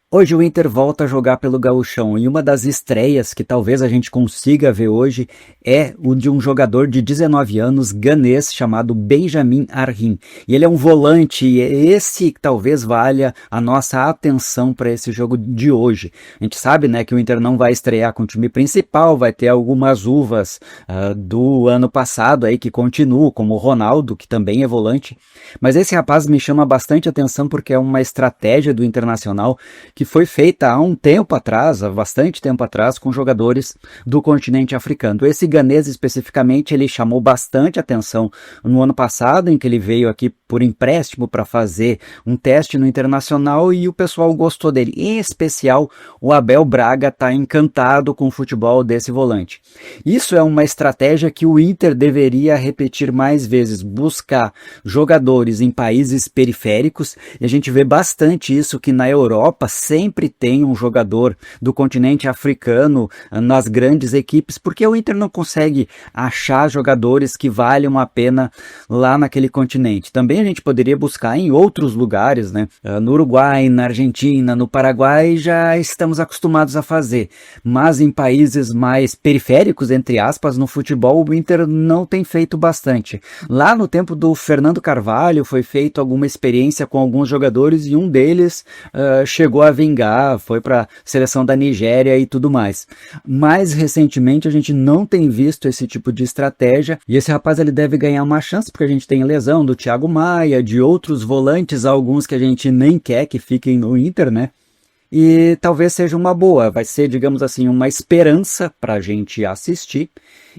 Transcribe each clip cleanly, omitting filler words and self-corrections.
Hoje o Inter volta a jogar pelo Gauchão e uma das estreias que talvez a gente consiga ver hoje é o de um jogador de 19 anos, ganês, chamado Benjamin Arhin. E ele é um volante e esse talvez valha a nossa atenção para esse jogo de hoje. A gente sabe, né, que o Inter não vai estrear com o time principal, vai ter algumas uvas do ano passado aí que continuam, como o Ronaldo, que também é volante. Mas esse rapaz me chama bastante atenção porque é uma estratégia do Internacional que foi feita há um tempo atrás, há bastante tempo atrás, com jogadores do continente africano. Esse ganês especificamente, ele chamou bastante atenção no ano passado, em que ele veio aqui por empréstimo para fazer um teste no Internacional e o pessoal gostou dele. Em especial, o Abel Braga está encantado com o futebol desse volante. Isso é uma estratégia que o Inter deveria repetir mais vezes, buscar jogadores em países periféricos, e a gente vê bastante isso que na Europa sempre tem um jogador do continente africano nas grandes equipes, porque o Inter não consegue achar jogadores que valham a pena lá naquele continente. Também a gente poderia buscar em outros lugares, né? No Uruguai, na Argentina, no Paraguai já estamos acostumados a fazer, mas em países mais periféricos, entre aspas, no futebol, o Inter não tem feito bastante. Lá no tempo do Fernando Carvalho foi feita alguma experiência com alguns jogadores e um deles chegou a vingar, foi para a seleção da Nigéria e tudo mais. Mais recentemente a gente não tem visto esse tipo de estratégia e esse rapaz ele deve ganhar uma chance porque a gente tem lesão do Thiago Maia, de outros volantes, alguns que a gente nem quer que fiquem no Inter, né? E talvez seja uma boa, vai ser, digamos assim, uma esperança para a gente assistir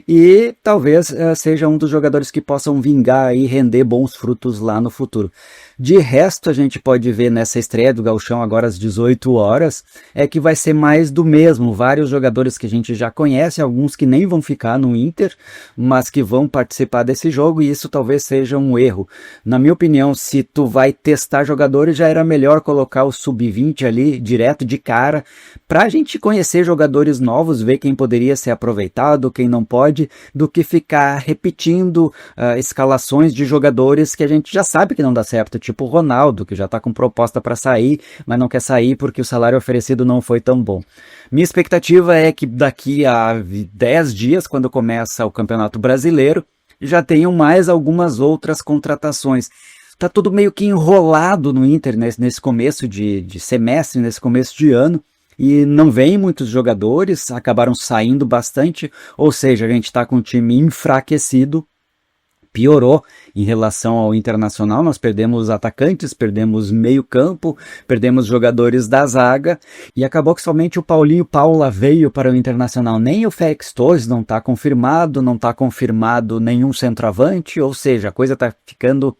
e talvez seja um dos jogadores que possam vingar e render bons frutos lá no futuro. De resto, a gente pode ver nessa estreia do Gauchão agora às 18 horas, é que vai ser mais do mesmo, vários jogadores que a gente já conhece, alguns que nem vão ficar no Inter, mas que vão participar desse jogo e isso talvez seja um erro. Na minha opinião, se tu vai testar jogadores, já era melhor colocar o sub-20 ali direto de cara, para a gente conhecer jogadores novos, ver quem poderia ser aproveitado, quem não pode, do que ficar repetindo escalações de jogadores que a gente já sabe que não dá certo, tipo o Ronaldo, que já está com proposta para sair, mas não quer sair porque o salário oferecido não foi tão bom. Minha expectativa é que daqui a 10 dias, quando começa o Campeonato Brasileiro, já tenham mais algumas outras contratações. Tá tudo meio que enrolado no Inter nesse começo de semestre, nesse começo de ano, e não vem muitos jogadores, acabaram saindo bastante, ou seja, a gente está com um time enfraquecido, piorou em relação ao Internacional, nós perdemos atacantes, perdemos meio campo, perdemos jogadores da zaga e acabou que somente o Paulinho Paula veio para o Internacional, nem o Félix Torres não está confirmado nenhum centroavante, ou seja, a coisa está ficando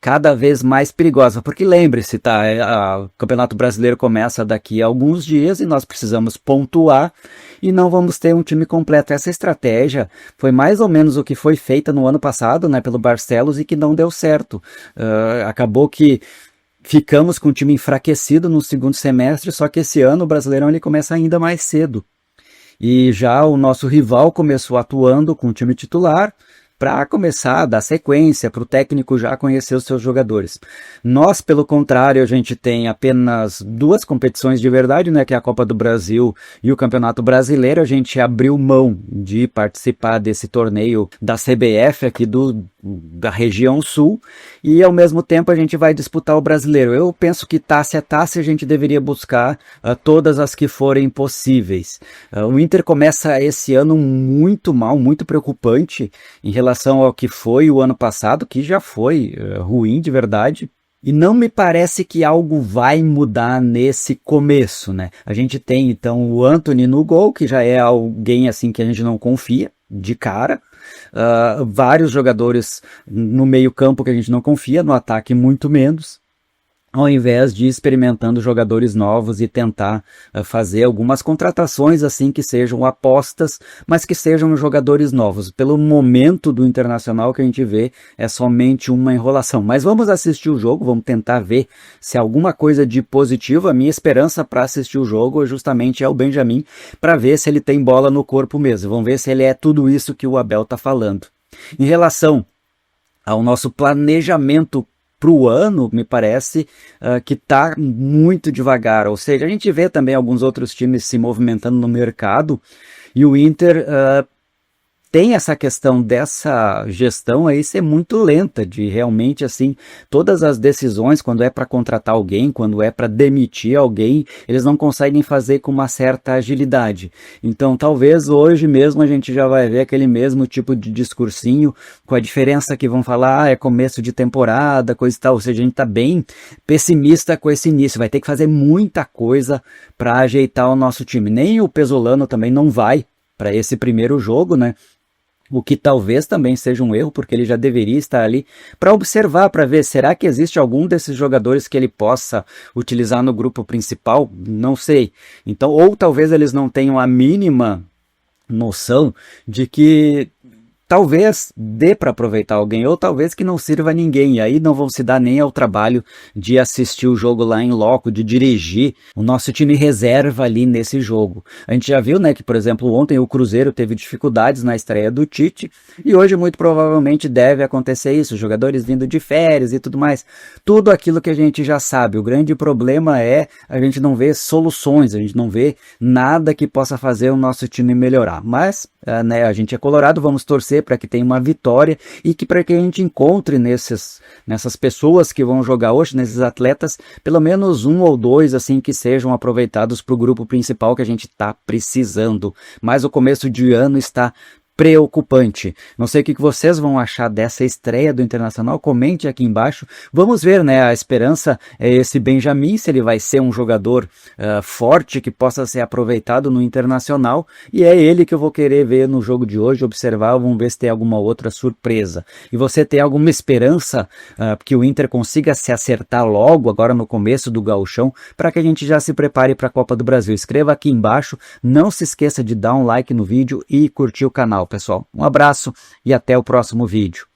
cada vez mais perigosa, porque lembre-se, o Campeonato Brasileiro começa daqui a alguns dias e nós precisamos pontuar e não vamos ter um time completo. Essa estratégia foi mais ou menos o que foi feita no ano passado, né, pelo Barcelos e que não deu certo. Acabou que ficamos com o time enfraquecido no segundo semestre, só que esse ano o Brasileirão ele começa ainda mais cedo. E já o nosso rival começou atuando com o time titular, para começar a dar sequência, para o técnico já conhecer os seus jogadores. Nós, pelo contrário, a gente tem apenas duas competições de verdade, né, que é a Copa do Brasil e o Campeonato Brasileiro. A gente abriu mão de participar desse torneio da CBF aqui da região sul e ao mesmo tempo a gente vai disputar o Brasileiro. Eu penso que taça a taça a gente deveria buscar todas as que forem possíveis. O Inter começa esse ano muito mal, muito preocupante em relação ao que foi o ano passado, que já foi ruim de verdade. E não me parece que algo vai mudar nesse começo, né? A gente tem então o Antony no gol, que já é alguém assim que a gente não confia de cara. Vários jogadores no meio campo que a gente não confia, no ataque muito menos, ao invés de ir experimentando jogadores novos e tentar fazer algumas contratações assim que sejam apostas, mas que sejam jogadores novos. Pelo momento do Internacional que a gente vê é somente uma enrolação. Mas vamos assistir o jogo, vamos tentar ver se alguma coisa de positivo. A minha esperança para assistir o jogo justamente é o Benjamin, para ver se ele tem bola no corpo mesmo. Vamos ver se ele é tudo isso que o Abel está falando. Em relação ao nosso planejamento para o ano, me parece que está muito devagar. Ou seja, a gente vê também alguns outros times se movimentando no mercado e o Inter tem essa questão dessa gestão aí ser muito lenta, de realmente assim, todas as decisões, quando é para contratar alguém, quando é para demitir alguém, eles não conseguem fazer com uma certa agilidade. Então talvez hoje mesmo a gente já vai ver aquele mesmo tipo de discursinho, com a diferença que vão falar, é começo de temporada, coisa e tal, ou seja, a gente está bem pessimista com esse início, vai ter que fazer muita coisa para ajeitar o nosso time. Nem o Pesolano também não vai para esse primeiro jogo, né? O que talvez também seja um erro, porque ele já deveria estar ali para observar, para ver, será que existe algum desses jogadores que ele possa utilizar no grupo principal? Não sei. Então, ou talvez eles não tenham a mínima noção de que talvez dê para aproveitar alguém, ou talvez que não sirva a ninguém, e aí não vão se dar nem ao trabalho de assistir o jogo lá em loco, de dirigir o nosso time reserva ali nesse jogo. A gente já viu, né, que por exemplo ontem o Cruzeiro teve dificuldades na estreia do Tite, e hoje muito provavelmente deve acontecer isso, jogadores vindo de férias e tudo mais, tudo aquilo que a gente já sabe. O grande problema é a gente não ver soluções, a gente não vê nada que possa fazer o nosso time melhorar, mas né, a gente é colorado, vamos torcer para que tenha uma vitória e que para que a gente encontre nessas pessoas que vão jogar hoje, nesses atletas, pelo menos um ou dois assim que sejam aproveitados para o grupo principal que a gente está precisando. Mas o começo de ano está preocupante. Não sei o que vocês vão achar dessa estreia do Internacional, comente aqui embaixo. Vamos ver, né, a esperança é esse Benjamin, se ele vai ser um jogador forte, que possa ser aproveitado no Internacional, e é ele que eu vou querer ver no jogo de hoje, observar, vamos ver se tem alguma outra surpresa. E você tem alguma esperança que o Inter consiga se acertar logo, agora no começo do Gauchão, para que a gente já se prepare para a Copa do Brasil? Escreva aqui embaixo, não se esqueça de dar um like no vídeo e curtir o canal, pessoal. Um abraço e até o próximo vídeo.